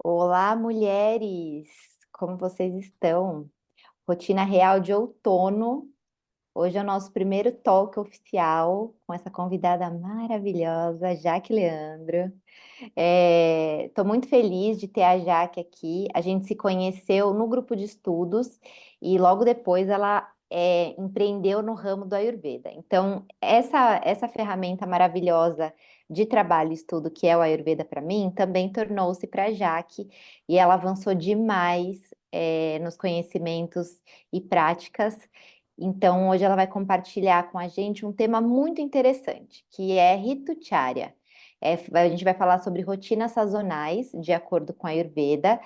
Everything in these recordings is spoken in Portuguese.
Olá, mulheres! Como vocês estão? Rotina real de outono. Hoje é o nosso primeiro talk oficial com essa convidada maravilhosa, Jaque Leandro. Estou muito feliz de ter a Jaque aqui. A gente se conheceu no grupo de estudos e logo depois ela empreendeu no ramo do Ayurveda. Então, essa ferramenta maravilhosa de trabalho e estudo que é o Ayurveda para mim, também tornou-se para a Jaque e ela avançou demais nos conhecimentos e práticas. Então, hoje ela vai compartilhar com a gente um tema muito interessante, que é Ritucharya. A gente vai falar sobre rotinas sazonais, de acordo com a Ayurveda.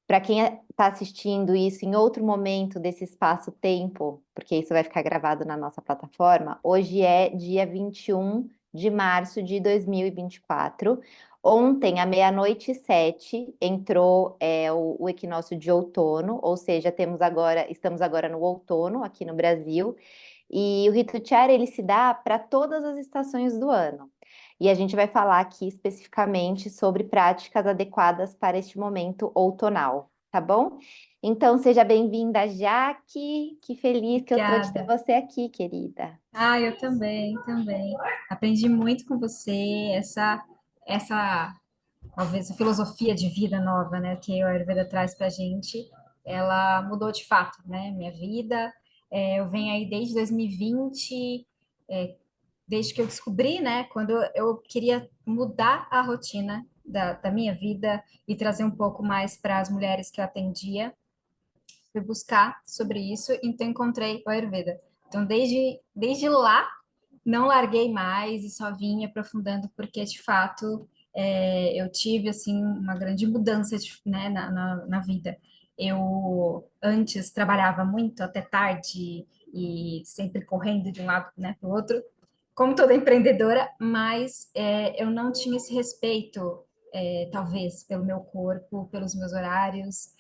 Para quem está assistindo isso em outro momento desse espaço-tempo, porque isso vai ficar gravado na nossa plataforma, hoje é dia 21 de março de 2024. Ontem, à meia-noite e 7, entrou o equinócio de outono, ou seja, estamos agora no outono aqui no Brasil, e o Ritucharya ele se dá para todas as estações do ano. E a gente vai falar aqui especificamente sobre práticas adequadas para este momento outonal, tá bom? Então, seja bem-vinda, Jaque. Que feliz que eu tô de ter Obrigada. você aqui, querida. Eu também. Aprendi muito com você essa talvez a filosofia de vida nova, né, que a Ayurveda traz para a gente. Ela mudou de fato, né, minha vida. Eu venho aí desde 2020, desde que eu descobri, né, quando eu queria mudar a rotina da minha vida e trazer um pouco mais para as mulheres que eu atendia. Fui buscar sobre isso, então encontrei o Ayurveda. Então, desde lá, não larguei mais e só vim me aprofundando, porque, de fato, eu tive, assim, uma grande mudança, né, na vida. Eu, antes, trabalhava muito até tarde e sempre correndo de um lado, né, para o outro, como toda empreendedora, mas eu não tinha esse respeito, talvez, pelo meu corpo, pelos meus horários,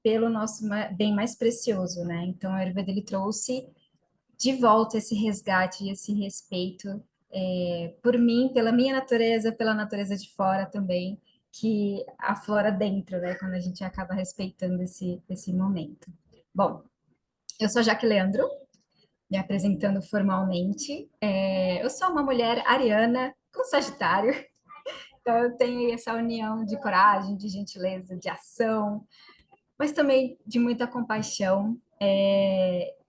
pelo nosso bem mais precioso, né? Então, a Ayurveda ele trouxe de volta esse resgate e esse respeito por mim, pela minha natureza, pela natureza de fora também, que aflora dentro, né? Quando a gente acaba respeitando esse momento. Bom, eu sou a Jaque Leandro, me apresentando formalmente. Eu sou uma mulher ariana com Sagitário, então eu tenho essa união de coragem, de gentileza, de ação, mas também de muita compaixão.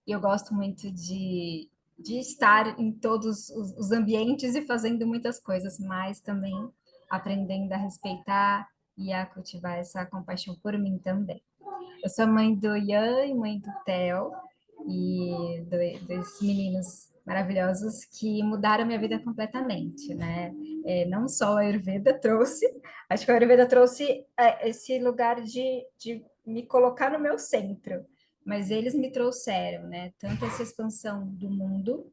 Eu gosto muito de estar em todos os ambientes e fazendo muitas coisas, mas também aprendendo a respeitar e a cultivar essa compaixão por mim também. Eu sou mãe do Ian e mãe do Theo, e dois meninos maravilhosos que mudaram minha vida completamente, né? Não só a Ayurveda trouxe, acho que a Ayurveda trouxe esse lugar de me colocar no meu centro, mas eles me trouxeram, né? Tanto essa expansão do mundo,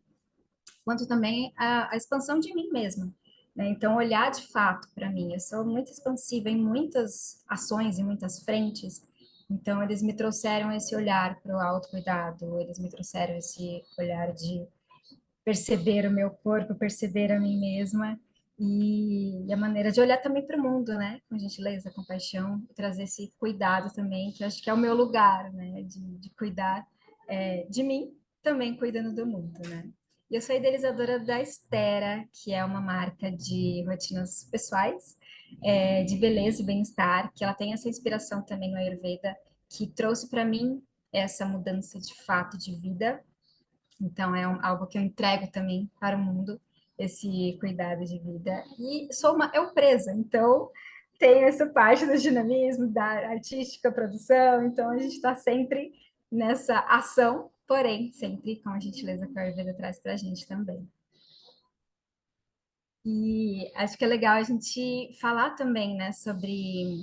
quanto também a expansão de mim mesma. Né? Então, olhar de fato para mim. Eu sou muito expansiva em muitas ações, em muitas frentes. Então, eles me trouxeram esse olhar para o autocuidado, eles me trouxeram esse olhar de perceber o meu corpo, perceber a mim mesma e a maneira de olhar também para o mundo, né? Com gentileza, compaixão, trazer esse cuidado também, que eu acho que é o meu lugar, né? De cuidar de mim, também cuidando do mundo, né? E eu sou idealizadora da Estera, que é uma marca de rotinas pessoais, de beleza e bem-estar, que ela tem essa inspiração também no Ayurveda, que trouxe para mim essa mudança de fato de vida. Então, algo que eu entrego também para o mundo, esse cuidado de vida. E sou uma eu presa, então tenho essa parte do dinamismo, da artística produção, então a gente está sempre nessa ação, porém, sempre com a gentileza que a Ayurveda traz para a gente também. E acho que é legal a gente falar também, né, sobre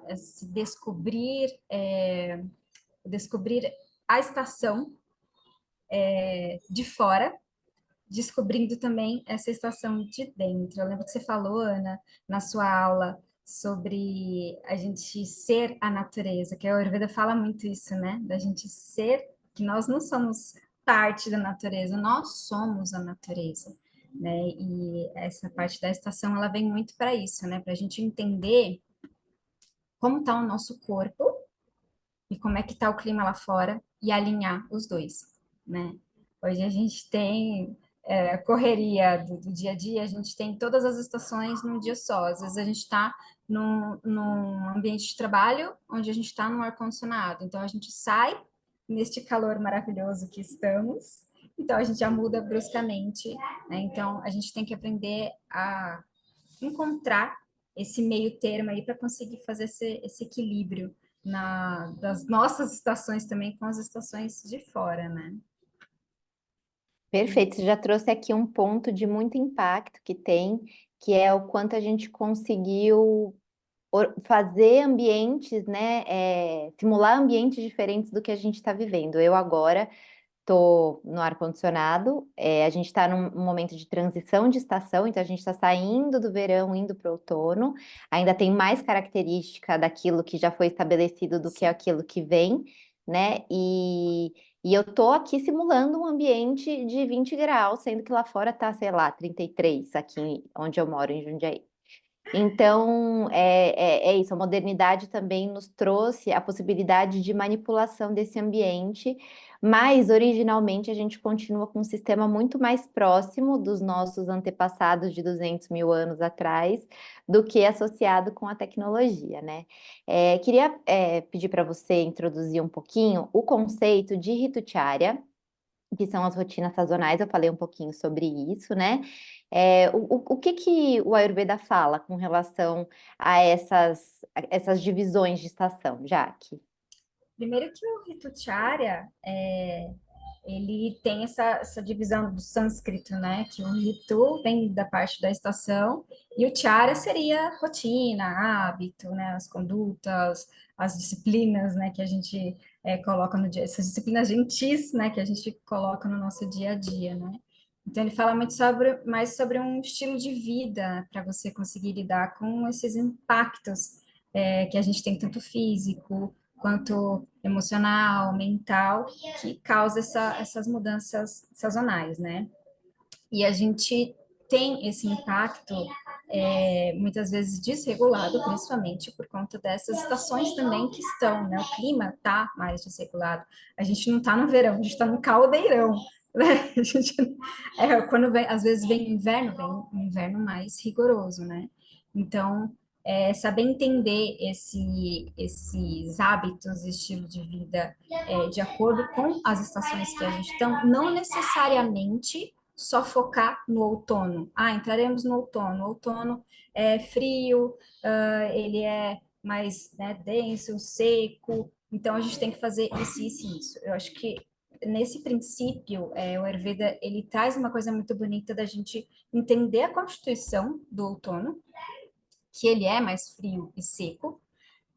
esse descobrir a estação de fora, descobrindo também essa estação de dentro. Eu lembro que você falou, Ana, na sua aula, sobre a gente ser a natureza, que a Ayurveda fala muito isso, né? Da gente ser, que nós não somos parte da natureza, nós somos a natureza, né? E essa parte da estação, ela vem muito para isso, né? Para a gente entender como está o nosso corpo e como é que está o clima lá fora e alinhar os dois, né? Hoje a gente tem a correria do dia a dia, a gente tem todas as estações num dia só. Às vezes a gente está num ambiente de trabalho onde a gente está no ar-condicionado. Então a gente sai neste calor maravilhoso que estamos, então a gente já muda bruscamente, né? Então a gente tem que aprender a encontrar esse meio termo aí para conseguir fazer esse equilíbrio das nossas estações também com as estações de fora, né? Perfeito, você já trouxe aqui um ponto de muito impacto que tem, que é o quanto a gente conseguiu fazer ambientes, né, simular ambientes diferentes do que a gente está vivendo. Eu agora estou no ar-condicionado, a gente está num momento de transição de estação, então a gente está saindo do verão, indo para o outono, ainda tem mais característica daquilo que já foi estabelecido do que Sim. aquilo que vem, né? E eu tô aqui simulando um ambiente de 20 graus, sendo que lá fora tá, sei lá, 33, aqui onde eu moro, em Jundiaí. Então, é isso, a modernidade também nos trouxe a possibilidade de manipulação desse ambiente, mas originalmente a gente continua com um sistema muito mais próximo dos nossos antepassados de 200 mil anos atrás do que associado com a tecnologia, né? Queria, pedir para você introduzir um pouquinho o conceito de Ritucharya, que são as rotinas sazonais, eu falei um pouquinho sobre isso, né? O que que o Ayurveda fala com relação a essas divisões de estação, Jaque? Primeiro que o Ritucharya, ele tem essa divisão do sânscrito, né? Que o Ritu vem da parte da estação e o Charya seria rotina, hábito, né? As condutas, as disciplinas, né? Que a gente coloca no dia, essas disciplinas gentis, né? Que a gente coloca no nosso dia a dia, né? Então ele fala muito mais sobre um estilo de vida para você conseguir lidar com esses impactos que a gente tem tanto físico quanto emocional, mental, que causa essas mudanças sazonais, né? E a gente tem esse impacto muitas vezes desregulado, principalmente por conta dessas estações também que estão, né? O clima está mais desregulado. A gente não está no verão, a gente está no caldeirão. Né? A gente, quando vem, às vezes vem inverno, vem um inverno mais rigoroso, né? Então, saber entender esses hábitos, estilo de vida de acordo com as estações que a gente está, não necessariamente só focar no outono. Ah, entraremos no outono. O outono é frio, ele é mais, né, denso, seco. Então a gente tem que fazer isso, isso e isso. Eu acho que nesse princípio, o Ayurveda ele traz uma coisa muito bonita da gente entender a constituição do outono, que ele é mais frio e seco,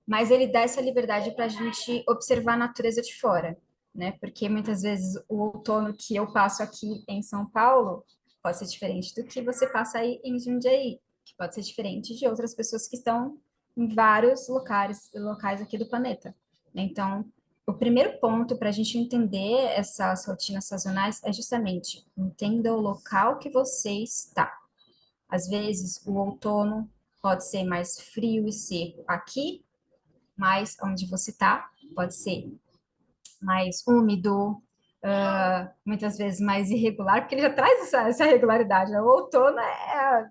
mas ele dá essa liberdade para a gente observar a natureza de fora, né? Porque muitas vezes o outono que eu passo aqui em São Paulo pode ser diferente do que você passa aí em Jundiaí, que pode ser diferente de outras pessoas que estão em vários locais aqui do planeta. Então, o primeiro ponto para a gente entender essas rotinas sazonais é justamente entenda o local que você está. Às vezes, o outono pode ser mais frio e seco aqui, mais onde você está, pode ser mais úmido, muitas vezes mais irregular, porque ele já traz essa regularidade. Né? O outono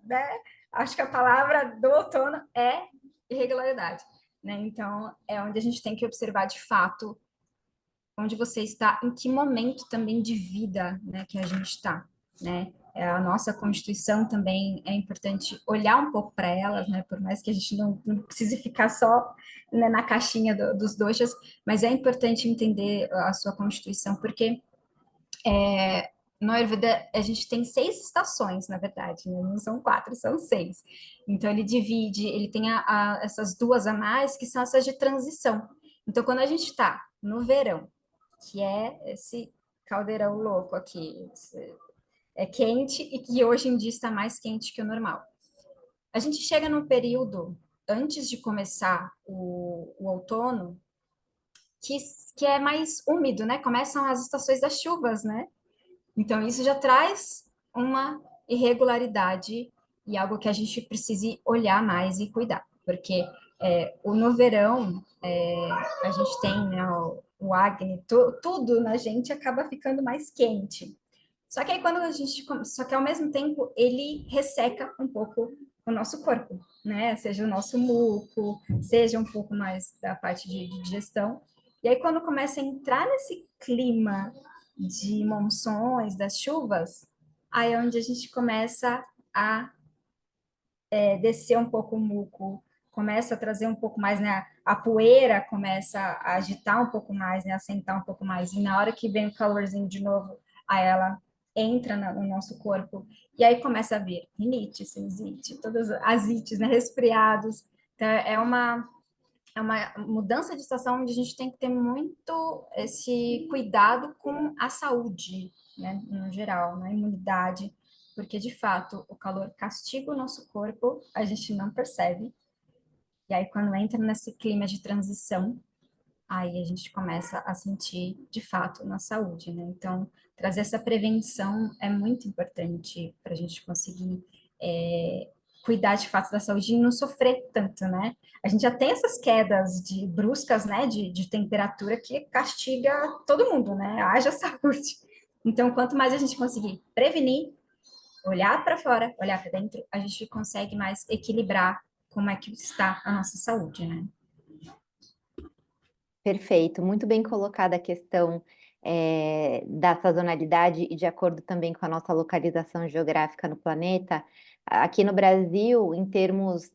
né? Acho que a palavra do outono é irregularidade. Né? Então, é onde a gente tem que observar de fato onde você está, em que momento também de vida, né, que a gente está, né? A nossa Constituição também é importante olhar um pouco para elas, né? Por mais que a gente não precise ficar só, né, na caixinha dos doshas, mas é importante entender a sua Constituição, porque no Ayurveda a gente tem 6 estações, na verdade, né? Não são 4, são 6. Então ele divide, ele tem essas duas a mais, que são essas de transição. Então, quando a gente está no verão, que é esse caldeirão louco aqui. É quente e que hoje em dia está mais quente que o normal. A gente chega num período antes de começar o outono que, que é mais úmido, né? Começam as estações das chuvas, né? Então isso já traz uma irregularidade e algo que a gente precise olhar mais e cuidar, porque No verão, a gente tem, né, o Agni, tudo na gente acaba ficando mais quente. Só que aí quando a gente, só que ao mesmo tempo ele resseca um pouco o nosso corpo, né? Seja o nosso muco, seja um pouco mais da parte de digestão. E aí quando começa a entrar nesse clima de monções, das chuvas, aí é onde a gente começa a descer um pouco o muco, começa a trazer um pouco mais, né? A poeira começa a agitar um pouco mais, né? A sentar um pouco mais. E na hora que vem o calorzinho de novo, aí ela entra no nosso corpo e aí começa a vir rinite, sinusite, todas as ites, né? Resfriados. Então, é uma mudança de estação onde a gente tem que ter muito esse cuidado com a saúde, né, no geral, na imunidade, porque de fato o calor castiga o nosso corpo, a gente não percebe, e aí quando entra nesse clima de transição, aí a gente começa a sentir de fato na saúde, né? Então, trazer essa prevenção é muito importante para a gente conseguir cuidar de fato da saúde e não sofrer tanto, né? A gente já tem essas quedas de bruscas, né, de temperatura que castiga todo mundo, né? Haja saúde. Então, quanto mais a gente conseguir prevenir, olhar para fora, olhar para dentro, a gente consegue mais equilibrar como é que está a nossa saúde, né? Perfeito, muito bem colocada a questão da sazonalidade e de acordo também com a nossa localização geográfica no planeta. Aqui no Brasil, em termos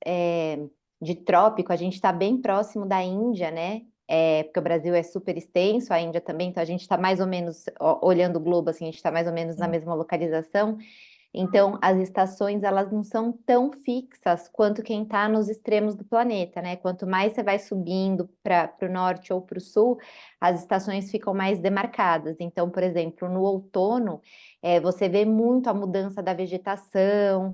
de trópico, a gente está bem próximo da Índia, né? Porque o Brasil é super extenso, a Índia também, então a gente está mais ou menos, olhando o globo, assim, a gente está mais ou menos na Sim, mesma localização. Então, as estações, elas não são tão fixas quanto quem está nos extremos do planeta, né? Quanto mais você vai subindo para o norte ou para o sul, as estações ficam mais demarcadas. Então, por exemplo, no outono, você vê muito a mudança da vegetação,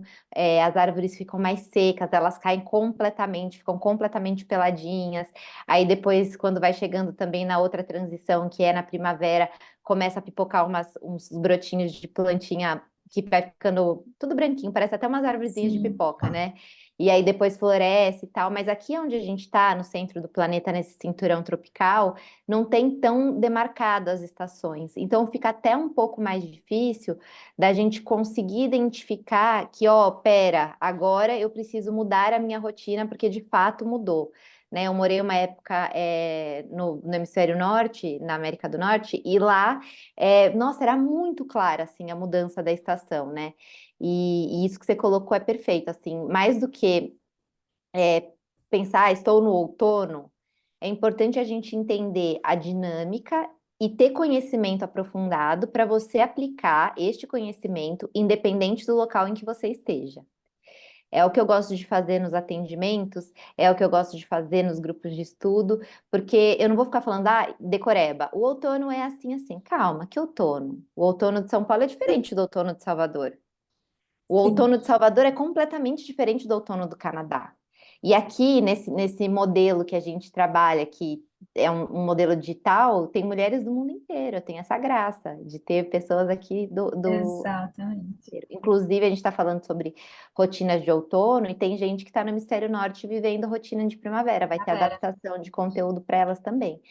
as árvores ficam mais secas, elas caem completamente, ficam completamente peladinhas. Aí depois, quando vai chegando também na outra transição, que é na primavera, começa a pipocar uns brotinhos de plantinha que vai ficando tudo branquinho, parece até umas arvorezinhas de sim, pipoca, né? E aí depois floresce e tal, mas aqui onde a gente está, no centro do planeta, nesse cinturão tropical, não tem tão demarcado as estações. Então fica até um pouco mais difícil da gente conseguir identificar que, ó, pera, agora eu preciso mudar a minha rotina porque de fato mudou. Né, eu morei uma época no hemisfério norte, na América do Norte, e lá nossa, era muito clara, assim, a mudança da estação, né? E isso que você colocou é perfeito, assim, mais do que pensar, estou no outono, é importante a gente entender a dinâmica e ter conhecimento aprofundado para você aplicar este conhecimento independente do local em que você esteja. É o que eu gosto de fazer nos atendimentos, é o que eu gosto de fazer nos grupos de estudo, porque eu não vou ficar falando, decoreba, o outono é assim, assim. Calma, que outono? O outono de São Paulo é diferente do outono de Salvador. O sim. outono de Salvador é completamente diferente do outono do Canadá. E aqui, nesse modelo que a gente trabalha, que é um modelo digital, tem mulheres do mundo inteiro, tem essa graça de ter pessoas aqui do Exatamente. Inclusive, a gente está falando sobre rotinas de outono e tem gente que está no hemisfério norte vivendo rotina de primavera, vai ter Primavera. adaptação de conteúdo para elas também.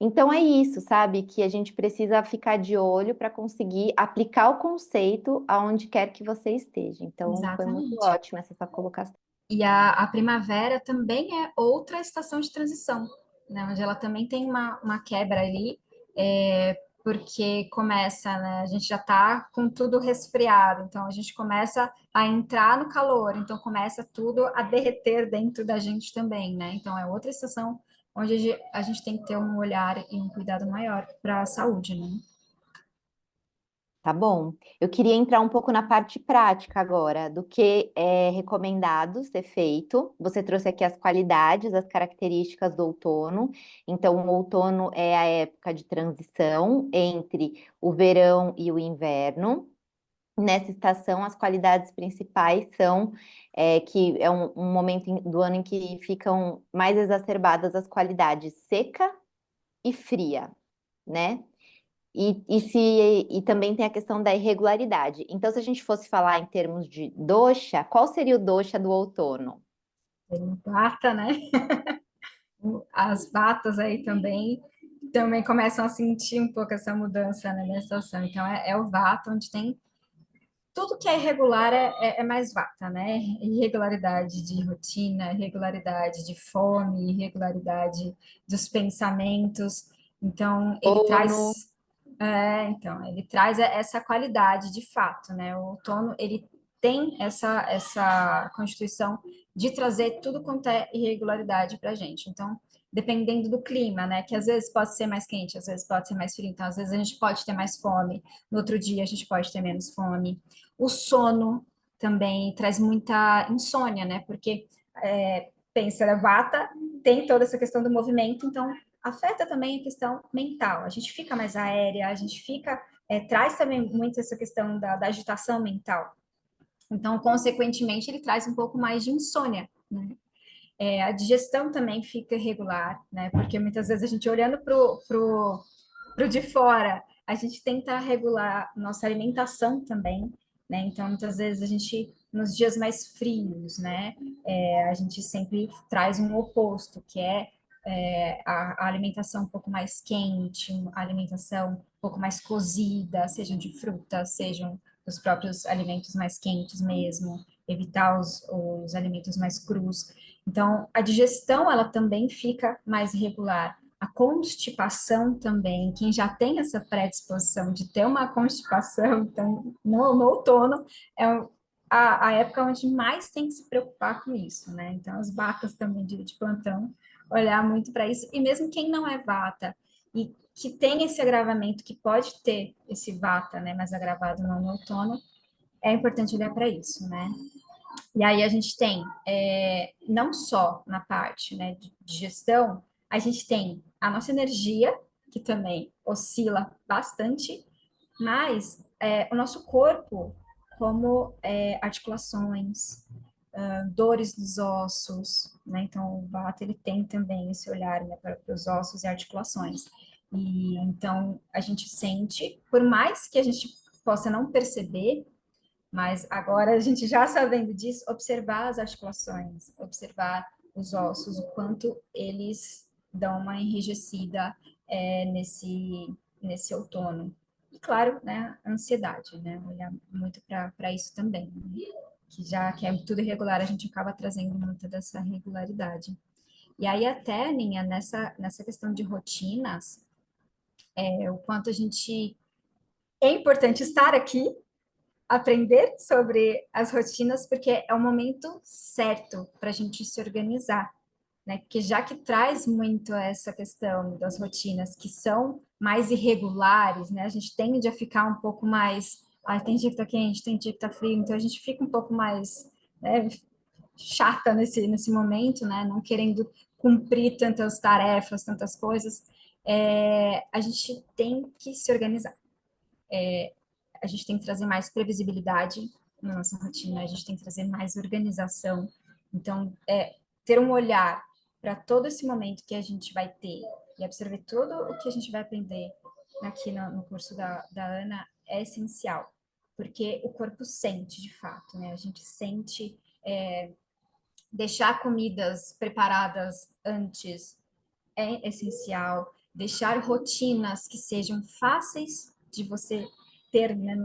Então é isso, sabe? Que a gente precisa ficar de olho para conseguir aplicar o conceito aonde quer que você esteja. Então foi muito Exatamente. ótima essa sua colocação. E a primavera também é outra estação de transição, né? Onde ela também tem uma quebra ali, porque começa, né? A gente já está com tudo resfriado, então a gente começa a entrar no calor, então começa tudo a derreter dentro da gente também, né? Então é outra estação onde a gente tem que ter um olhar e um cuidado maior para a saúde, né? Tá bom? Eu queria entrar um pouco na parte prática agora, do que é recomendado ser feito. Você trouxe aqui as qualidades, as características do outono. Então, o outono é a época de transição entre o verão e o inverno. Nessa estação, as qualidades principais são que é um momento do ano em que ficam mais exacerbadas as qualidades seca e fria, né? E também tem a questão da irregularidade. Então, se a gente fosse falar em termos de dosha, qual seria o dosha do outono? Tem vata, né? As vatas aí também começam a sentir um pouco essa mudança, né, na situação. Então, é o vata onde tem tudo que é irregular é mais vata, né? Irregularidade de rotina, irregularidade de fome, irregularidade dos pensamentos. Então, Outono. ele traz essa qualidade de fato, né? O outono, ele tem essa constituição de trazer tudo quanto é irregularidade para a gente. Então, dependendo do clima, né? Que às vezes pode ser mais quente, às vezes pode ser mais frio. Então, às vezes a gente pode ter mais fome, no outro dia a gente pode ter menos fome. O sono também traz muita insônia, né? Porque pensa, a vata tem toda essa questão do movimento, então afeta também a questão mental. A gente fica mais aérea, a gente fica, traz também muito essa questão da agitação mental. Então, consequentemente, ele traz um pouco mais de insônia, né? A digestão também fica irregular, né? Porque muitas vezes a gente olhando pro de fora, a gente tenta regular nossa alimentação também, né? Então, muitas vezes a gente, nos dias mais frios, né? A gente sempre traz um oposto, que a alimentação um pouco mais quente, a alimentação um pouco mais cozida, sejam de frutas, sejam os próprios alimentos mais quentes mesmo, evitar os alimentos mais crus. Então, a digestão, ela também fica mais irregular. A constipação também, quem já tem essa predisposição de ter uma constipação, então, no outono, é a época onde mais tem que se preocupar com isso, né? Então, as vacas também de plantão, olhar muito para isso. E mesmo quem não é vata e que tem esse agravamento, que pode ter esse vata, né, mais agravado no outono, é importante olhar para isso, né? E aí a gente tem, não só na parte, né, de gestão, a gente tem a nossa energia, que também oscila bastante, mas o nosso corpo, como articulações, dores dos ossos, né? Então, o Vata, ele tem também esse olhar, né, para os ossos e articulações. E então a gente sente, por mais que a gente possa não perceber, mas agora a gente já sabendo disso, observar as articulações, observar os ossos, o quanto eles dão uma enrijecida nesse outono. E claro, né, a ansiedade, né? Olhar muito para isso também, né? Que já que é tudo irregular, a gente acaba trazendo muita dessa regularidade. E aí até, Ninha, nessa questão de rotinas, o quanto a gente é importante estar aqui, aprender sobre as rotinas, porque é o momento certo para a gente se organizar, né? Porque já que traz muito essa questão das rotinas que são mais irregulares, né? A gente tende a ficar um pouco mais, tem dia que tá quente, tem dia que tá frio, então a gente fica um pouco mais, né, chata nesse momento, né? Não querendo cumprir tantas tarefas, tantas coisas. A gente tem que se organizar, a gente tem que trazer mais previsibilidade na nossa rotina, a gente tem que trazer mais organização. Então, ter um olhar para todo esse momento que a gente vai ter e absorver tudo o que a gente vai aprender aqui no curso da Ana é essencial, porque o corpo sente de fato, né? A gente sente, deixar comidas preparadas antes é essencial, deixar rotinas que sejam fáceis de você ter, né,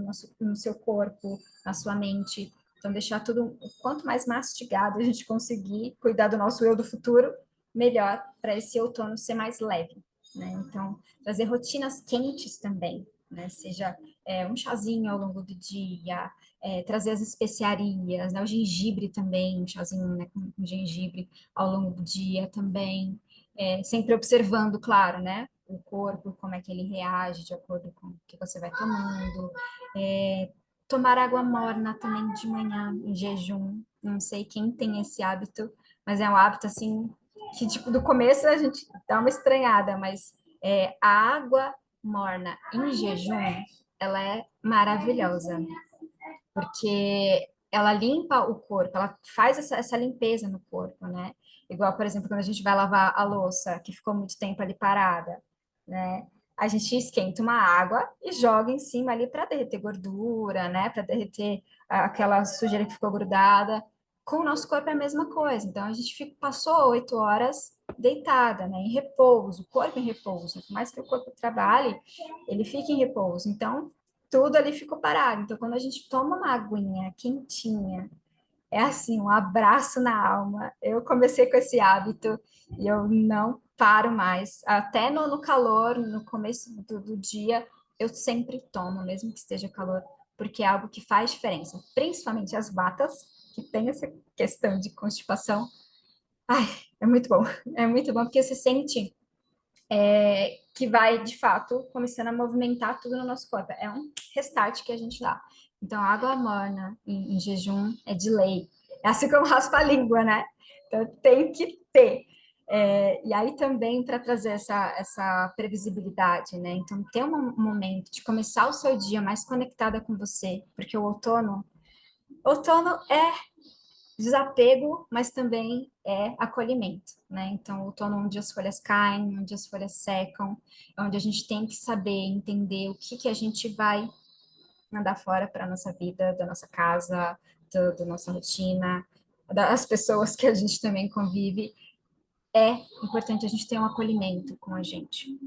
no seu corpo, na sua mente. Então, deixar tudo, quanto mais mastigado a gente conseguir cuidar do nosso eu do futuro, melhor para esse outono ser mais leve, né? Então, trazer rotinas quentes também, né? Seja um chazinho ao longo do dia, trazer as especiarias, né? O gengibre também, um chazinho, né, com gengibre ao longo do dia também, sempre observando, claro, né? O corpo, como é que ele reage de acordo com o que você vai tomando. Tomar água morna também de manhã, em jejum. Não sei quem tem esse hábito, mas é um hábito assim que, tipo, do começo a gente dá uma estranhada, mas a água morna em jejum, ela é maravilhosa, porque ela limpa o corpo, ela faz essa limpeza no corpo, né? Igual, por exemplo, quando a gente vai lavar a louça, que ficou muito tempo ali parada, né? A gente esquenta uma água e joga em cima ali para derreter gordura, né? Para derreter aquela sujeira que ficou grudada. com o nosso corpo é a mesma coisa. Então, a gente passou 8 horas deitada, né, em repouso, o corpo em repouso. Por mais que o corpo trabalhe, ele fica em repouso. Então, tudo ali ficou parado. Então, quando a gente toma uma aguinha quentinha, é assim, um abraço na alma. Eu comecei com esse hábito e eu não paro mais. Até no calor, no começo do dia, eu sempre tomo, mesmo que esteja calor, porque é algo que faz diferença. Principalmente as batas, que tem essa questão de constipação. Ai, é muito bom. É muito bom porque você sente que vai, de fato, começando a movimentar tudo no nosso corpo. É um restart que a gente dá. Então, água morna em jejum é de lei. É assim como raspa a língua, né? Então, tem que ter. E aí também para trazer essa previsibilidade, né? Então, ter um momento de começar o seu dia mais conectada com você, porque o outono é desapego, mas também é acolhimento, né? Então, outono onde as folhas caem, onde as folhas secam, é onde a gente tem que saber entender o que a gente vai mandar fora para a nossa vida, da nossa casa, da nossa rotina, das pessoas que a gente também convive. É importante a gente ter um acolhimento com a gente.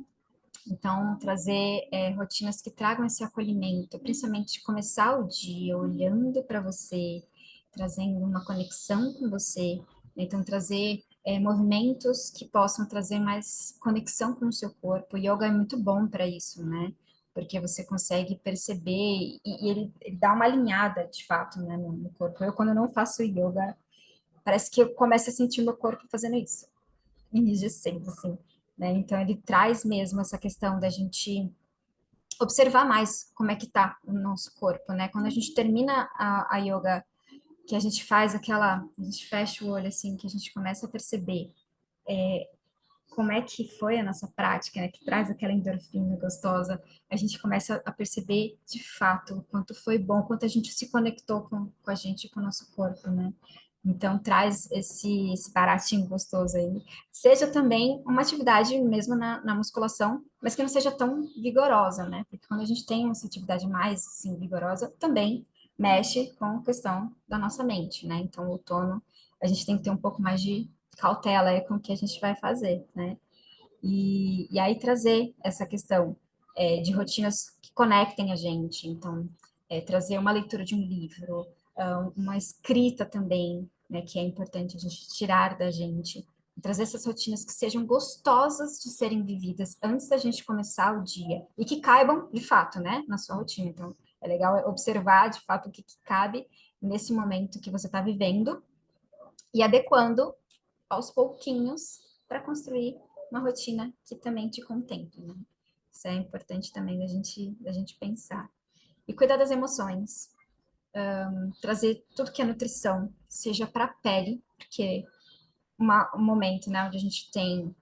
Então, trazer rotinas que tragam esse acolhimento, principalmente começar o dia olhando para você, trazendo uma conexão com você. Então, trazer movimentos que possam trazer mais conexão com o seu corpo. O yoga é muito bom para isso, né? Porque você consegue perceber e ele dá uma alinhada, de fato, né, no corpo. Eu, quando não faço yoga, parece que eu começo a sentir meu corpo fazendo isso, enrijecendo, assim, né? Então, ele traz mesmo essa questão da gente observar mais como é que tá o nosso corpo, né? Quando a gente termina a yoga, que a gente faz a gente fecha o olho assim, que a gente começa a perceber como é que foi a nossa prática, né? Que traz aquela endorfina gostosa, a gente começa a perceber de fato o quanto foi bom, quanto a gente se conectou com a gente, com o nosso corpo, né? Então, traz esse baratinho gostoso aí. Seja também uma atividade mesmo na musculação, mas que não seja tão vigorosa, né? Porque quando a gente tem uma atividade mais, assim, vigorosa, também mexe com a questão da nossa mente, né? Então, o outono, a gente tem que ter um pouco mais de cautela aí com o que a gente vai fazer, né? E aí trazer essa questão de rotinas que conectem a gente. Então, trazer uma leitura de um livro, uma escrita também, né, que é importante a gente tirar da gente. Trazer essas rotinas que sejam gostosas de serem vividas antes da gente começar o dia e que caibam, de fato, né, na sua rotina. Então, é legal observar, de fato, o que cabe nesse momento que você está vivendo e adequando aos pouquinhos para construir uma rotina que também te contemple, né? Isso é importante também da gente pensar. E cuidar das emoções, trazer tudo que é nutrição, seja para a pele, porque um momento, né, onde a gente tem,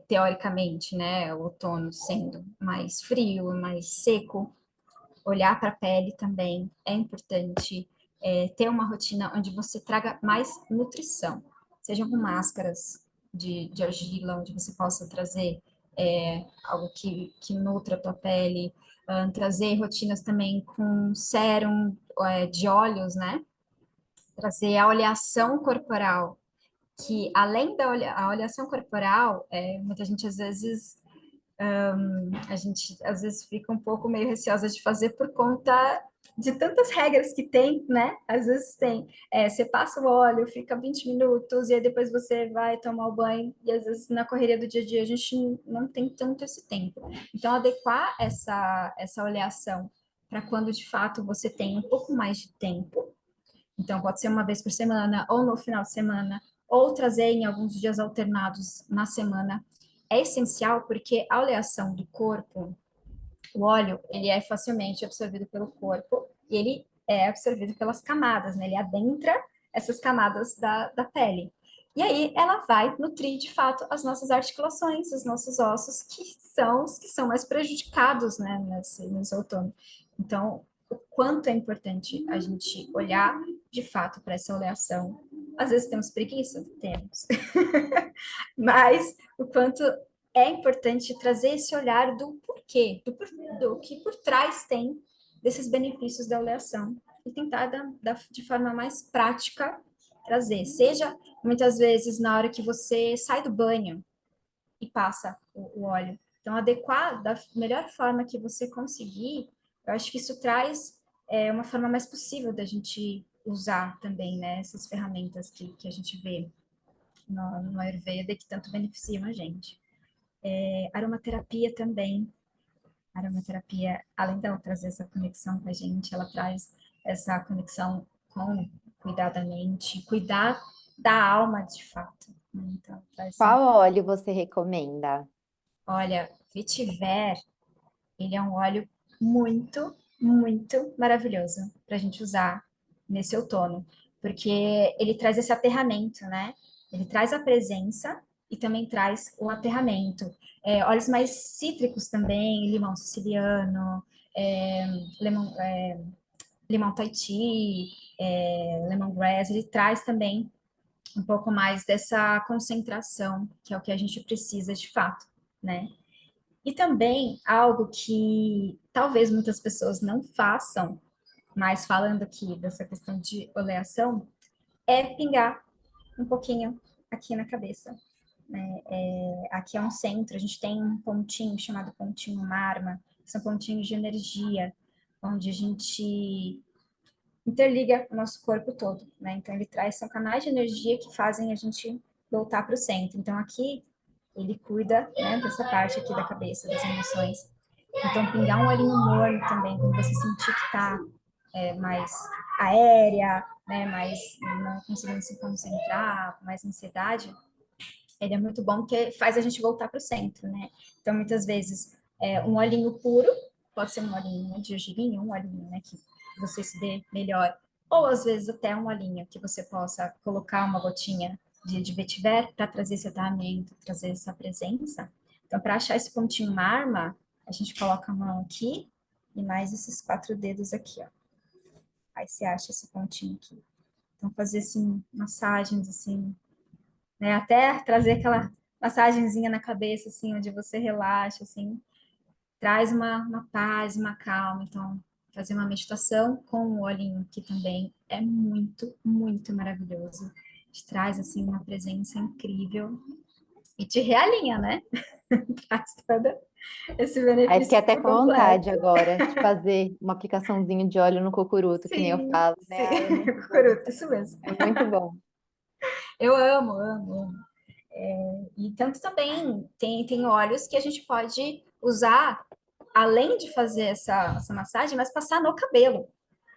teoricamente, né, o outono sendo mais frio, mais seco, olhar para a pele também é importante, ter uma rotina onde você traga mais nutrição, sejam com máscaras de argila, onde você possa trazer algo que nutra a tua pele, trazer rotinas também com sérum de óleos, né? Trazer a oleação corporal, que além a oleação corporal, muita gente às vezes fica um pouco meio receosa de fazer por conta de tantas regras que tem, né? Às vezes tem, você passa o óleo, fica 20 minutos, e aí depois você vai tomar o banho, e às vezes na correria do dia a dia a gente não tem tanto esse tempo. Então, adequar essa oleação para quando de fato você tem um pouco mais de tempo. Então, pode ser uma vez por semana, ou no final de semana, ou trazer em alguns dias alternados na semana. É essencial porque a oleação do corpo, o óleo, ele é facilmente absorvido pelo corpo e ele é absorvido pelas camadas, né? Ele adentra essas camadas da pele. E aí ela vai nutrir, de fato, as nossas articulações, os nossos ossos, que são os que são mais prejudicados, né, nesse outono. Então, o quanto é importante a gente olhar, de fato, para essa oleação. Às vezes temos preguiça? Temos. Mas o quanto é importante trazer esse olhar do porquê, do que por trás tem desses benefícios da oleação e tentar de forma mais prática trazer. Seja muitas vezes na hora que você sai do banho e passa o óleo. Então, adequar da melhor forma que você conseguir, eu acho que isso traz uma forma mais possível da gente usar também, né, essas ferramentas que a gente vê no Ayurveda e que tanto beneficiam a gente. Aromaterapia também. Aromaterapia, além dela trazer essa conexão com a gente, ela traz essa conexão com cuidar da mente, cuidar da alma de fato, né? Então, traz essa... Qual óleo você recomenda? Olha, vetiver, ele é um óleo muito, muito maravilhoso para a gente usar nesse outono, porque ele traz esse aterramento, né? Ele traz a presença e também traz o aterramento. Óleos mais cítricos também, limão siciliano, é, lemon, limão Tahiti, lemongrass, ele traz também um pouco mais dessa concentração, que é o que a gente precisa de fato, né? E também algo que talvez muitas pessoas não façam, mas falando aqui dessa questão de oleação, é pingar um pouquinho aqui na cabeça. Né? Aqui é um centro, a gente tem um pontinho chamado pontinho Marma, que são pontinhos de energia, onde a gente interliga o nosso corpo todo, né? Então ele traz, são canais de energia que fazem a gente voltar para o centro. Então aqui ele cuida, né, dessa parte aqui da cabeça, das emoções. Então pingar um olhinho morno também, quando você sentir que está mais aérea, né, mais não conseguindo se concentrar, com mais ansiedade, ele é muito bom porque faz a gente voltar para o centro, né? Então muitas vezes um olhinho puro, pode ser um olhinho de gergelim, um olhinho, né, que você se dê melhor, ou às vezes até um olhinho que você possa colocar uma gotinha de vetiver para trazer esse aterramento, trazer essa presença. Então, para achar esse pontinho marma, a gente coloca a mão aqui e mais esses 4 dedos aqui, ó. Aí você acha esse pontinho aqui. Então, fazer assim, massagens assim, né? Até trazer aquela massagenzinha na cabeça, assim, onde você relaxa, assim, traz uma paz, uma calma. Então, fazer uma meditação com o olhinho, que também é muito, muito maravilhoso. Te traz, assim, uma presença incrível e te realinha, né? Traz todo esse Aí fiquei benefício até por com vontade completo. agora de fazer uma aplicação de óleo no cocuruto, que nem eu Sim, falo, né? sim, Ah, é muito bom. Kuruta, isso mesmo. É muito bom. Eu amo, amo, amo. E tanto também tem óleos que a gente pode usar, além de fazer essa massagem, mas passar no cabelo,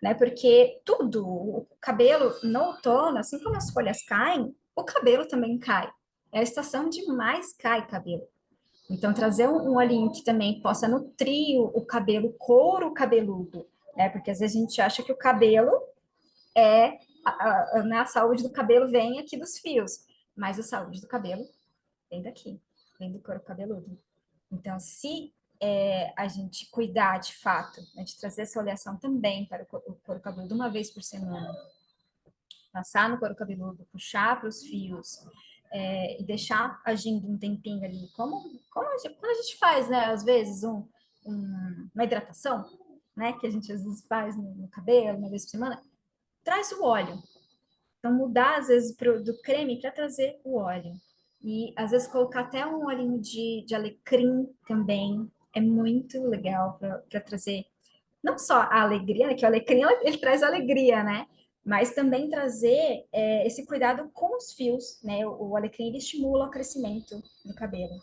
né? Porque tudo, o cabelo no outono, assim como as folhas caem, o cabelo também cai. É a estação de mais cai cabelo. Então, trazer um olhinho que também possa nutrir o cabelo, o couro cabeludo, né? Porque às vezes a gente acha que o cabelo né, a saúde do cabelo vem aqui dos fios, mas a saúde do cabelo vem daqui, vem do couro cabeludo. Então, se a gente cuidar de fato, né, de trazer essa oleação também para o couro cabeludo uma vez por semana, passar no couro cabeludo, puxar para os fios e deixar agindo um tempinho ali, como quando a gente faz, né, às vezes, uma hidratação, né, que a gente às vezes faz no cabelo uma vez por semana, traz o óleo. Então, mudar, às vezes, do creme para trazer o óleo. E, às vezes, colocar até um olhinho de alecrim também é muito legal para trazer não só a alegria, né, que o alecrim ele traz alegria, né? Mas também trazer esse cuidado com os fios, né? O alecrim ele estimula o crescimento do cabelo,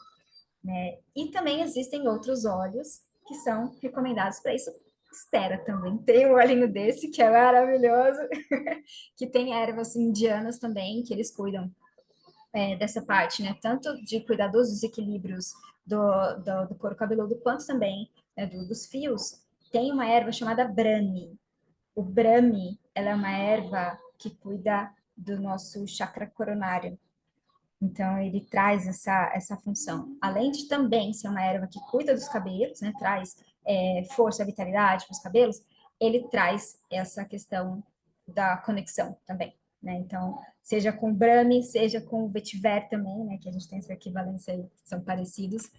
né? E também existem outros óleos que são recomendados para isso. Estera também tem um olhinho desse que é maravilhoso, que tem ervas indianas também, que eles cuidam dessa parte, né? Tanto de cuidar dos desequilíbrios do couro cabeludo, quanto também né, dos fios. Tem uma erva chamada Brahmi. O Brahmi, ela é uma erva que cuida do nosso chakra coronário. Então, ele traz essa função. Além de também ser uma erva que cuida dos cabelos, né? Traz força e vitalidade para os cabelos, ele traz essa questão da conexão também, né? Então, seja com Brahmi, seja com o vetiver também, né? Que a gente tem essa equivalência aí, são parecidos,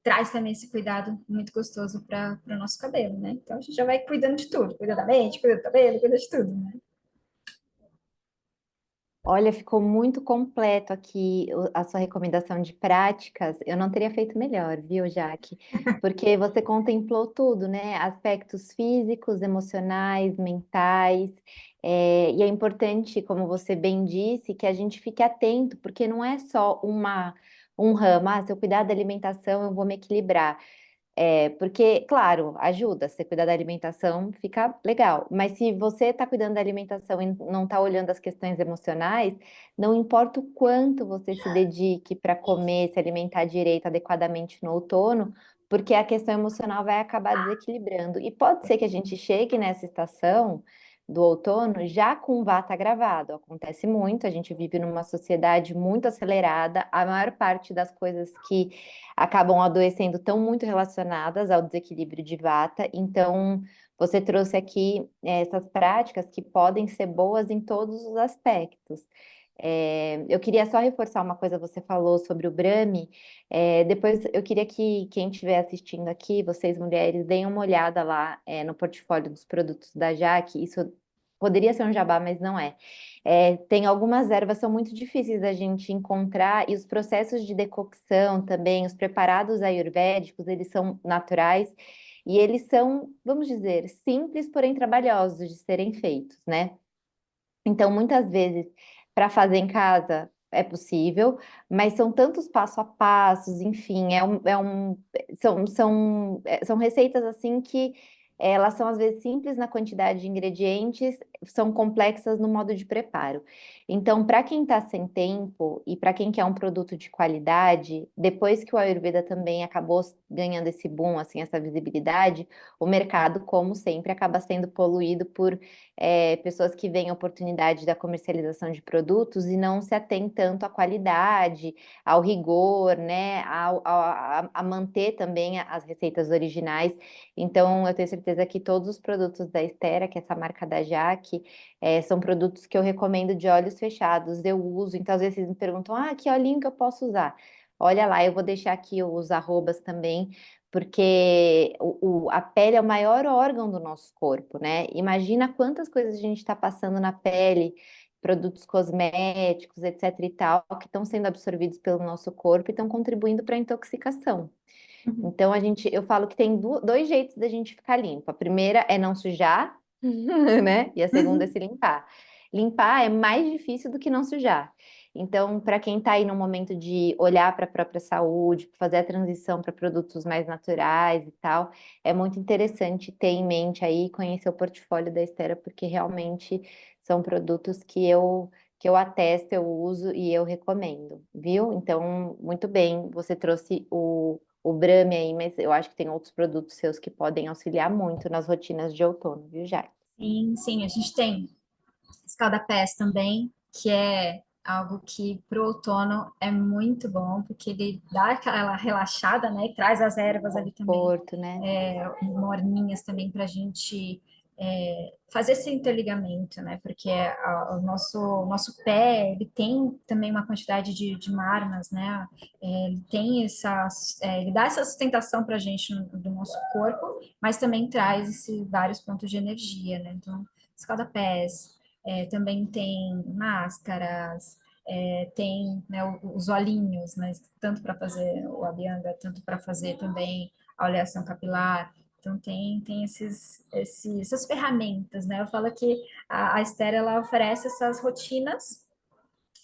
traz também esse cuidado muito gostoso para o nosso cabelo, né? Então, a gente já vai cuidando de tudo, cuida da mente, cuida do cabelo, cuida de tudo, né? Olha, ficou muito completo aqui a sua recomendação de práticas. Eu não teria feito melhor, viu, Jaque? Porque você contemplou tudo, né? Aspectos físicos, emocionais, mentais. E é importante, como você bem disse, que a gente fique atento, porque não é só um ramo. Ah, se eu cuidar da alimentação, eu vou me equilibrar. Porque, claro, ajuda, você cuidar da alimentação fica legal, mas se você está cuidando da alimentação e não está olhando as questões emocionais, não importa o quanto você se dedique para comer, se alimentar direito, adequadamente no outono, porque a questão emocional vai acabar desequilibrando. E pode ser que a gente chegue nessa estação do outono já com vata agravado. Acontece muito, a gente vive numa sociedade muito acelerada, a maior parte das coisas que acabam adoecendo estão muito relacionadas ao desequilíbrio de vata. Então, você trouxe aqui essas práticas que podem ser boas em todos os aspectos. Eu queria só reforçar uma coisa, você falou sobre o Brahmi. Depois eu queria que quem estiver assistindo aqui, vocês mulheres, deem uma olhada lá no portfólio dos produtos da Jaque. Isso poderia ser um jabá, mas não é. Tem algumas ervas são muito difíceis da gente encontrar e os processos de decocção também, os preparados ayurvédicos, eles são naturais e eles são, vamos dizer, simples, porém trabalhosos de serem feitos, né? Então, muitas vezes, para fazer em casa é possível, mas são tantos passo a passos, enfim, são receitas assim que elas são às vezes simples na quantidade de ingredientes, são complexas no modo de preparo. Então, para quem está sem tempo e para quem quer um produto de qualidade, depois que o Ayurveda também acabou ganhando esse boom, assim, essa visibilidade, o mercado, como sempre, acaba sendo poluído por pessoas que veem a oportunidade da comercialização de produtos e não se atém tanto à qualidade, ao rigor, né, a manter também as receitas originais. Então, eu tenho certeza que todos os produtos da Estera, que é essa marca da Jaque, são produtos que eu recomendo de olhos fechados. Eu uso, então às vezes vocês me perguntam, que olhinho que eu posso usar? Olha lá, eu vou deixar aqui os arrobas também, porque a pele é o maior órgão do nosso corpo, né? Imagina quantas coisas a gente está passando na pele, produtos cosméticos, etc e tal, que estão sendo absorvidos pelo nosso corpo e estão contribuindo para a intoxicação. Uhum. Então, eu falo que tem dois jeitos da gente ficar limpa. A primeira é não sujar, né? E a segunda é Uhum. se limpar. Limpar é mais difícil do que não sujar. Então, para quem está aí no momento de olhar para a própria saúde, fazer a transição para produtos mais naturais e tal, é muito interessante ter em mente aí conhecer o portfólio da Estera, porque realmente são produtos que eu atesto, eu uso e eu recomendo, viu? Então, muito bem, você trouxe o Brahmi aí, mas eu acho que tem outros produtos seus que podem auxiliar muito nas rotinas de outono, viu, Jack? Sim, sim, a gente tem escada-pés também, que é algo que para o outono é muito bom, porque ele dá aquela relaxada, né? E traz as ervas ali também, Conforto, né? morninhas também para a gente fazer esse interligamento, né? Porque o nosso pé, ele tem também uma quantidade de marmas, né? Ele tem ele dá essa sustentação para a gente do nosso corpo, mas também traz vários pontos de energia, né? Então, escada-pés, também tem máscaras, tem, né, os olhinhos, né, tanto para fazer o abhyanga, tanto para fazer também a oleação capilar. Então, tem essas ferramentas, né? Eu falo que a Esther, ela oferece essas rotinas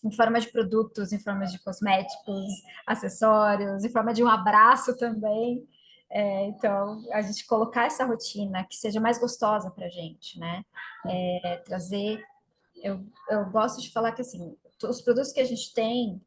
em forma de produtos, em forma de cosméticos, acessórios, em forma de um abraço também. Então, a gente colocar essa rotina que seja mais gostosa para a gente, né? Trazer eu gosto de falar que assim, os produtos que a gente tem,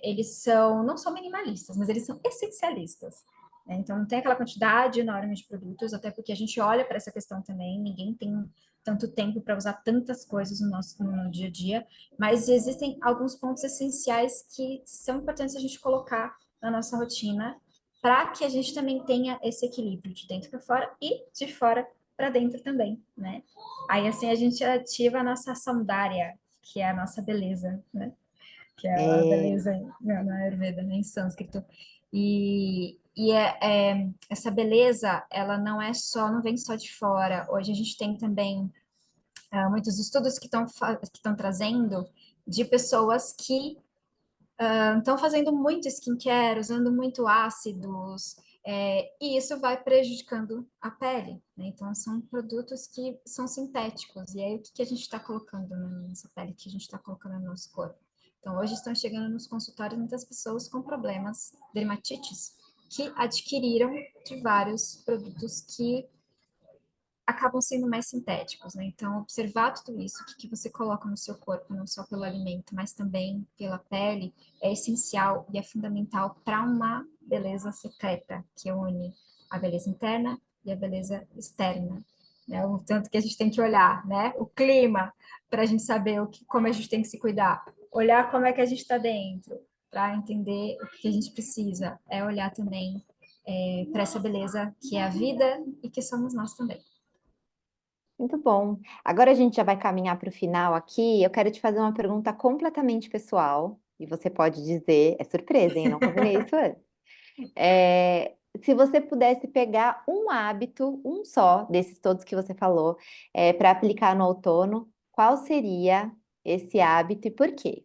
eles não são minimalistas, mas eles são essencialistas. Né? Então não tem aquela quantidade enorme de produtos, até porque a gente olha para essa questão também, ninguém tem tanto tempo para usar tantas coisas no dia a dia, mas existem alguns pontos essenciais que são importantes a gente colocar na nossa rotina para que a gente também tenha esse equilíbrio de dentro para fora e de fora para dentro também, né? Aí assim a gente ativa a nossa saudárya, que é a nossa beleza, né? Que é a É, beleza na Ayurveda, né? Em sânscrito. Essa beleza, ela não vem só de fora. Hoje a gente tem também muitos estudos que estão trazendo de pessoas que estão fazendo muito skincare, usando muito ácidos, e isso vai prejudicando a pele, né? Então, são produtos que são sintéticos. E aí, o que que a gente está colocando na nossa pele, o que a gente está colocando no nosso corpo? Então, hoje estão chegando nos consultórios muitas pessoas com problemas, dermatites, que adquiriram de vários produtos que acabam sendo mais sintéticos, né? Então, observar tudo isso, o que que você coloca no seu corpo, não só pelo alimento, mas também pela pele, é essencial e é fundamental para uma beleza secreta, que une a beleza interna e a beleza externa, né? O tanto que a gente tem que olhar, né? O clima, para a gente saber como a gente tem que se cuidar. Olhar como é que a gente está dentro, para entender o que a gente precisa. É olhar também para essa beleza que é a vida e que somos nós também. Muito bom. Agora a gente já vai caminhar para o final aqui. Eu quero te fazer uma pergunta completamente pessoal. E você pode dizer, é surpresa, hein? Eu não combinei isso antes. Se você pudesse pegar um hábito, um só, desses todos que você falou, para aplicar no outono, qual seria esse hábito e por quê?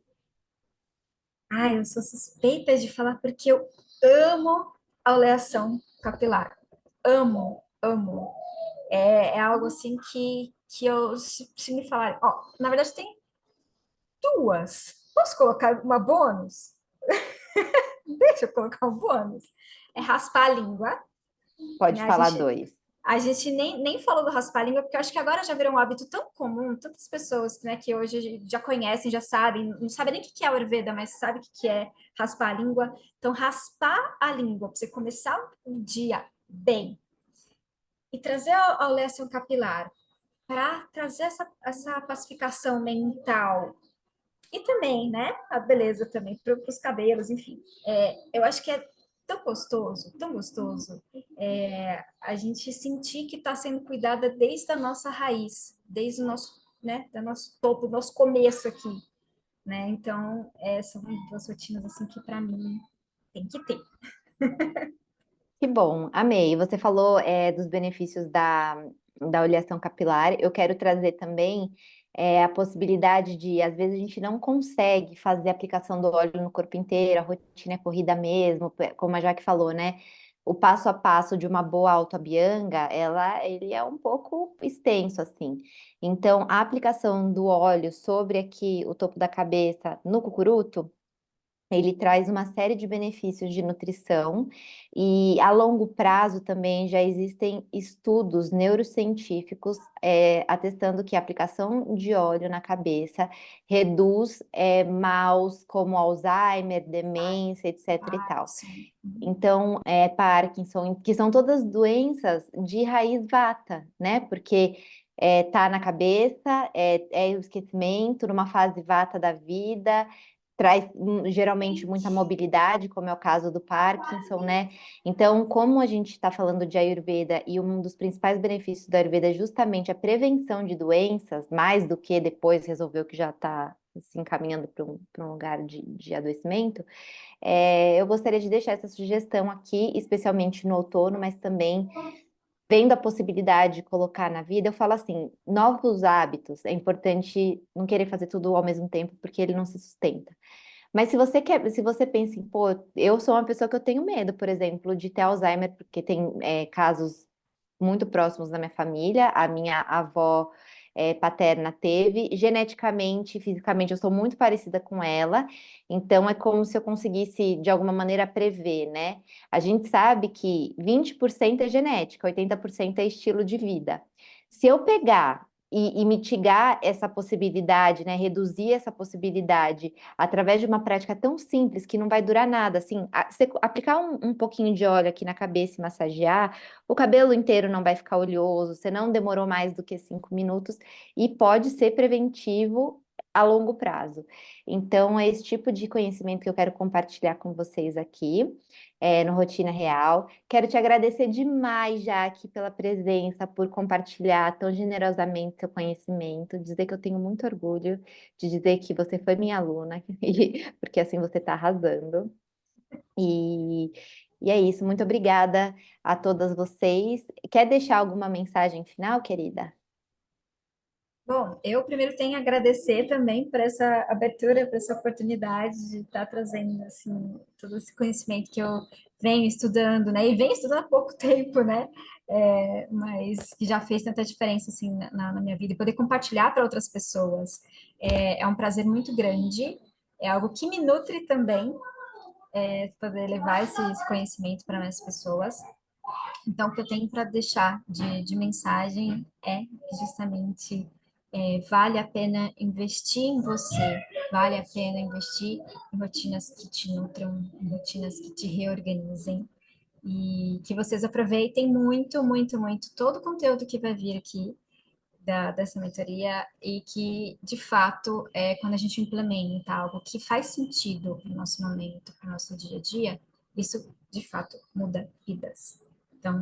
Ah, eu sou suspeita de falar porque eu amo a oleação capilar. Amo, amo. É algo assim que eu, se me falarem, ó, na verdade tem duas. Posso colocar uma bônus? Deixa eu colocar um bônus. É raspar a língua, Pode né? falar dois. A gente nem falou do raspar a língua, porque eu acho que agora já virou um hábito tão comum, tantas pessoas, né, que hoje já conhecem, já sabem, não sabem nem o que que é o Ayurveda, mas sabe o que que é raspar a língua. Então, raspar a língua, para você começar o dia bem e trazer a oleação capilar para trazer essa pacificação mental e também, né, a beleza também para os cabelos, enfim. Eu acho que é tão gostoso, a gente sentir que está sendo cuidada desde a nossa raiz, desde o nosso, né, do nosso topo, do nosso começo aqui, né? Então, são duas rotinas assim que para mim tem que ter. Que bom, amei. Você falou dos benefícios da oleação capilar. Eu quero trazer também a possibilidade de, às vezes, a gente não consegue fazer a aplicação do óleo no corpo inteiro, a rotina é corrida mesmo, como a Jaque falou, né? O passo a passo de uma boa autobianga, ele é um pouco extenso, assim. Então, a aplicação do óleo sobre aqui o topo da cabeça no cucuruto, ele traz uma série de benefícios de nutrição e a longo prazo também já existem estudos neurocientíficos atestando que a aplicação de óleo na cabeça reduz maus como Alzheimer, demência, etc e Ah, tal. sim. Então, Parkinson, que são todas doenças de raiz vata, né? Porque tá na cabeça, é o esquecimento, numa fase vata da vida, traz geralmente muita mobilidade, como é o caso do Parkinson, né? Então, como a gente está falando de Ayurveda e um dos principais benefícios da Ayurveda é justamente a prevenção de doenças, mais do que depois resolver o que já está se encaminhando para um lugar de adoecimento. Eu gostaria de deixar essa sugestão aqui, especialmente no outono, mas também vendo a possibilidade de colocar na vida, eu falo assim, novos hábitos, é importante não querer fazer tudo ao mesmo tempo, porque ele não se sustenta. Mas se você pensa em, pô, eu sou uma pessoa que eu tenho medo, por exemplo, de ter Alzheimer, porque tem casos muito próximos da minha família. A minha avó paterna teve. Geneticamente, fisicamente, eu sou muito parecida com ela. Então, é como se eu conseguisse, de alguma maneira, prever, né? A gente sabe que 20% é genética, 80% é estilo de vida. Se eu pegar e mitigar essa possibilidade, né? Reduzir essa possibilidade através de uma prática tão simples que não vai durar nada, assim, você aplicar um pouquinho de óleo aqui na cabeça e massagear, o cabelo inteiro não vai ficar oleoso, você não demorou mais do que 5 minutos e pode ser preventivo a longo prazo. Então, é esse tipo de conhecimento que eu quero compartilhar com vocês aqui, no Rotina Real. Quero te agradecer demais, Jaque, pela presença, por compartilhar tão generosamente seu conhecimento, dizer que eu tenho muito orgulho de dizer que você foi minha aluna, porque assim você está arrasando. E, e é isso, muito obrigada a todas vocês. Quer deixar alguma mensagem final, querida? Bom, eu primeiro tenho a agradecer também por essa abertura, por essa oportunidade de estar trazendo assim todo esse conhecimento que eu venho estudando, né? E venho estudando há pouco tempo, né? Mas que já fez tanta diferença assim na minha vida e poder compartilhar para outras pessoas é um prazer muito grande. É algo que me nutre também, poder levar esse conhecimento para mais pessoas. Então, o que eu tenho para deixar de mensagem é justamente vale a pena investir em você, vale a pena investir em rotinas que te nutram, em rotinas que te reorganizem e que vocês aproveitem muito, muito, muito todo o conteúdo que vai vir aqui dessa mentoria e que, de fato, quando a gente implementa algo que faz sentido no nosso momento, no nosso dia a dia, isso, de fato, muda vidas. Então,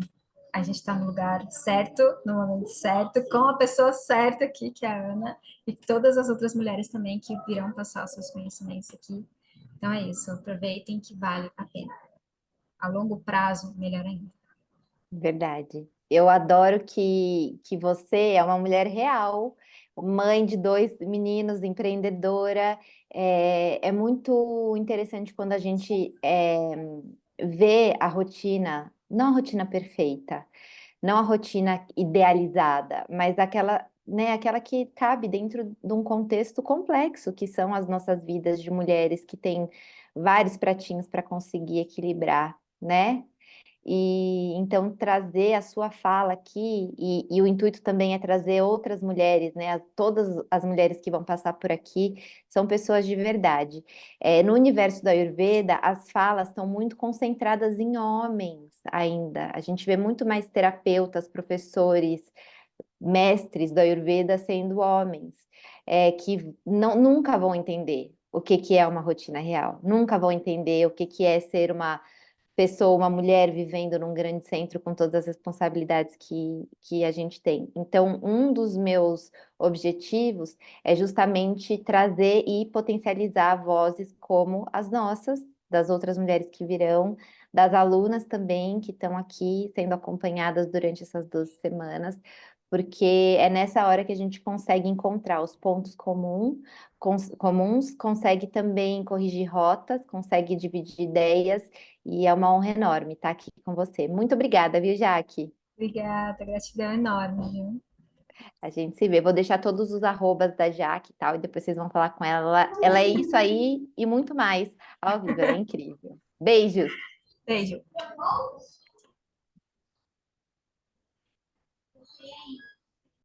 a gente está no lugar certo, no momento certo, com a pessoa certa aqui, que é a Ana, e todas as outras mulheres também que virão passar os seus conhecimentos aqui. Então é isso, aproveitem que vale a pena. A longo prazo, melhor ainda. Verdade. Eu adoro que você é uma mulher real, mãe de dois meninos, empreendedora. É muito interessante quando a gente vê a rotina, não a rotina perfeita, não a rotina idealizada, mas aquela que cabe dentro de um contexto complexo, que são as nossas vidas de mulheres que têm vários pratinhos para conseguir equilibrar, né? E então trazer a sua fala aqui, e o intuito também é trazer outras mulheres, né? Todas as mulheres que vão passar por aqui são pessoas de verdade. No universo da Ayurveda, as falas estão muito concentradas em homens ainda. A gente vê muito mais terapeutas, professores, mestres da Ayurveda sendo homens, que nunca vão entender o que que é uma rotina real, nunca vão entender o que é ser uma pessoa, uma mulher vivendo num grande centro com todas as responsabilidades que a gente tem. Então, um dos meus objetivos é justamente trazer e potencializar vozes como as nossas, das outras mulheres que virão, das alunas também que estão aqui sendo acompanhadas durante essas 12 semanas, porque é nessa hora que a gente consegue encontrar os pontos comuns, consegue também corrigir rotas, consegue dividir ideias e é uma honra enorme estar aqui com você. Muito obrigada, viu, Jaque? Obrigada, gratidão enorme, viu? A gente se vê. Vou deixar todos os arrobas da Jaque e tal, e depois vocês vão falar com ela. Ela é isso aí e muito mais ao vivo. Ela é incrível. Beijos! Beijo.